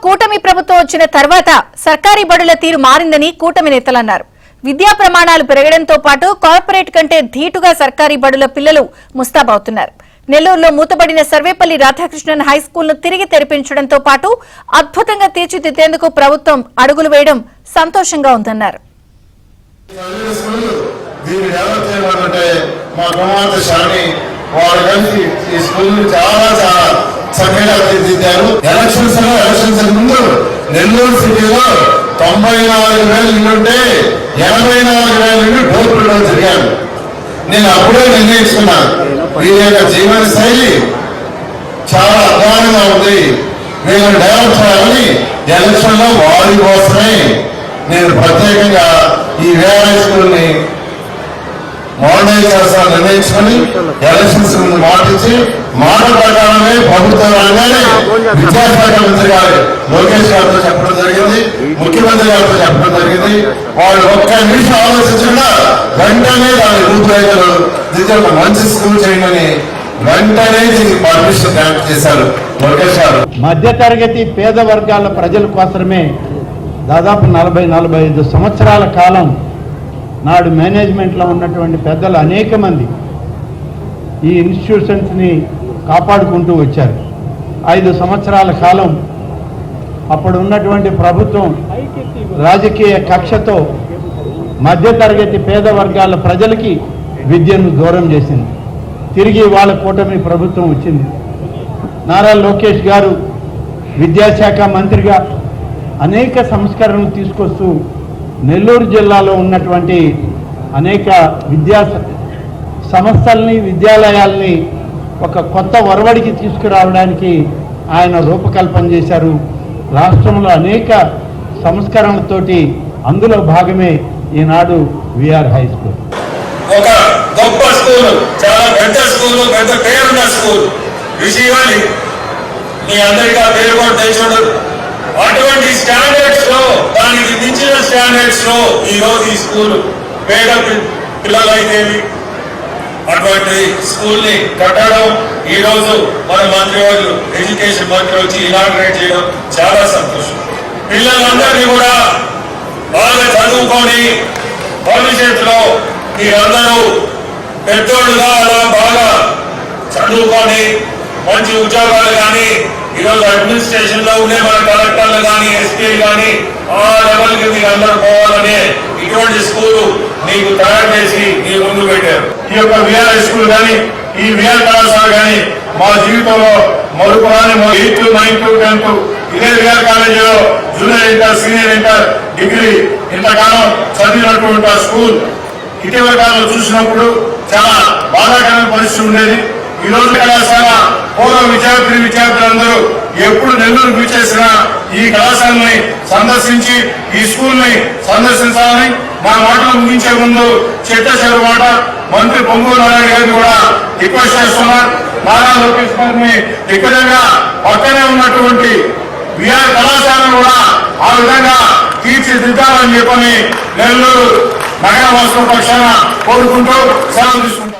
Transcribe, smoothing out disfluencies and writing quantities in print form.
కూటమి ప్రభుత్వం వచ్చిన తర్వాత సర్కారీ బడుల తీరు మారిందని కూటమి నేతలన్నారు. విద్యా ప్రమాణాలు పెరగడంతో పాటు కార్పొరేట్ కంటే ధీటుగా సర్కారీ బడుల పిల్లలు ముస్తాబవుతున్నారు. నెల్లూరులో మూతబడిన సర్వేపల్లి రాధాకృష్ణన్ హైస్కూల్ ను తిరిగి తెరిపించడంతో పాటు అద్భుతంగా తీర్చిదిద్దేందుకు ప్రభుత్వం అడుగులు వేయడం సంతోషంగా ఉందన్నారు. నెల్లూరు సిటీలో 94,000 ఇల్లుంటే 84,000 ఇల్లు డోర్ టు డోర్ తిరిగాను. నేను అప్పుడే నిర్ణయించుకున్నాను, వీరి యొక్క జీవన శైలి చాలా అధ్వానంగా ఉంది, వీళ్ళని డెవలప్ చేయాలని ఎలక్షన్ లో వారి కోసమే నేను ప్రత్యేకంగా ఈ వేరే స్కూల్ ని మోడర్నైజ్ చేస్తాను నిర్ణయించుకుని ఎలక్షన్స్ ముందు మాటించి మాట ప్రకారమే ప్రభుత్వం అనగానే విద్యాశాఖ మంత్రి గారు లోకేష్ గారితో చెప్పడం జరిగింది, ముఖ్యమంత్రి గారితో చెప్పడం జరిగింది. వాళ్ళు ఒక్క నిమిషం ఆలోచించకుండా వెంటనే దాని రూపురేఖలు దిద్దుకు మంచి స్కూల్ చేయమని వెంటనే దీనికి పర్మిషన్ గ్రాంట్ చేశారు లోకేష్ గారు. మధ్యతరగతి పేద వర్గాల ప్రజల కోసమే దాదాపు 40-45 సంవత్సరాల కాలం నాడు మేనేజ్మెంట్లో ఉన్నటువంటి పెద్దలు అనేక మంది ఈ ఇన్స్టిట్యూషన్స్ని కాపాడుకుంటూ వచ్చారు. 5 సంవత్సరాల కాలం అప్పుడు ఉన్నటువంటి ప్రభుత్వం రాజకీయ కక్షతో మధ్యతరగతి పేద వర్గాల ప్రజలకి విద్యను దూరం చేసింది. తిరిగి వాళ్ళ కూటమి ప్రభుత్వం వచ్చింది. నారా లోకేష్ గారు విద్యాశాఖ మంత్రిగా అనేక సంస్కరణలు తీసుకొస్తూ నెల్లూరు జిల్లాలో ఉన్నటువంటి అనేక విద్యా సంస్థల్ని విద్యాలయాల్ని ఒక కొత్త ఒరవడికి తీసుకురావడానికి ఆయన రూపకల్పన చేశారు. రాష్ట్రంలో అనేక సంస్కరణలతోటి అందులో భాగమే ఈనాడు విఆర్ హై స్కూల్. ఒక గొప్ప స్కూల్, చాలా పెద్ద స్కూల్, పెద్ద పేరున్న స్కూల్ విజయవాడి మీ అందరికీ ఆ పేరు కూడా తెచ్చుండదు. అటువంటి స్టాండర్డ్స్ లో, దానికి మించిన స్టాండర్డ్స్ లో ఈ రోజు ఈ స్కూల్ పేద పిల్లలైతే అటువంటి స్కూల్ ని కట్టడం, ఈ రోజు మన మంత్రి వాళ్ళు ఎడ్యుకేషన్ మంత్రి వచ్చి ఇనాగ్రేట్ చేయడం చాలా సంతోషం. పిల్లలందరినీ కూడా బాగా చదువుకొని భవిష్యత్తులో మీరందరూ పెద్దోళ్ళుగా అలా బాగా చదువుకొని మంచి ఉద్యోగాలు కానీ, ఈరోజు అడ్మినిస్ట్రేషన్ లో ఉండే మన కలెక్టర్లు కానీ, ఎస్పీ కానీ ఆ లెవెల్ కి మీరు అందరూ పోవాలనే ఇటువంటి స్కూల్ మీకు తయారు చేసి మీ ముందు పెట్టారు. ఈ యొక్క విఆర్ స్కూల్ కానీ, ఈ విఆర్ కళాశాల కానీ మా జీవితంలో మరుపురాని 8th, 9th, 10th ఇదే విఆర్ కాలేజీలో junior inter, senior inter, degree ఇంతకాలం చదివినటువంటి ఆ స్కూల్ ఇటీవల కాలంలో చూసినప్పుడు చాలా బాధాకరమైన పరిస్థితి ఉండేది. ఈ రోజు కళాశాల పూర్వ విద్యార్థులందరూ ఎప్పుడు నెల్లూరు విచ్చేసినా ఈ కళాశాలని సందర్శించి ఈ స్కూల్ ని సందర్శించాలని మా మాటలు ముగించే ముందు చిట్టచెరు మాట మంత్రి పొంగూరు నారాయణ గారిని కూడా రిక్వెస్ట్ చేస్తున్నారు. నారా లోకేష్ గారిని ఇక్కడగా పక్కనే ఉన్నటువంటి విఆర్ కళాశాలను కూడా ఆ విధంగా తీర్చిదిద్దాలని చెప్పని నెల్లూరు నగర వాసుల పక్షాన కోరుకుంటూ సెలవు తీసుకుంటారు.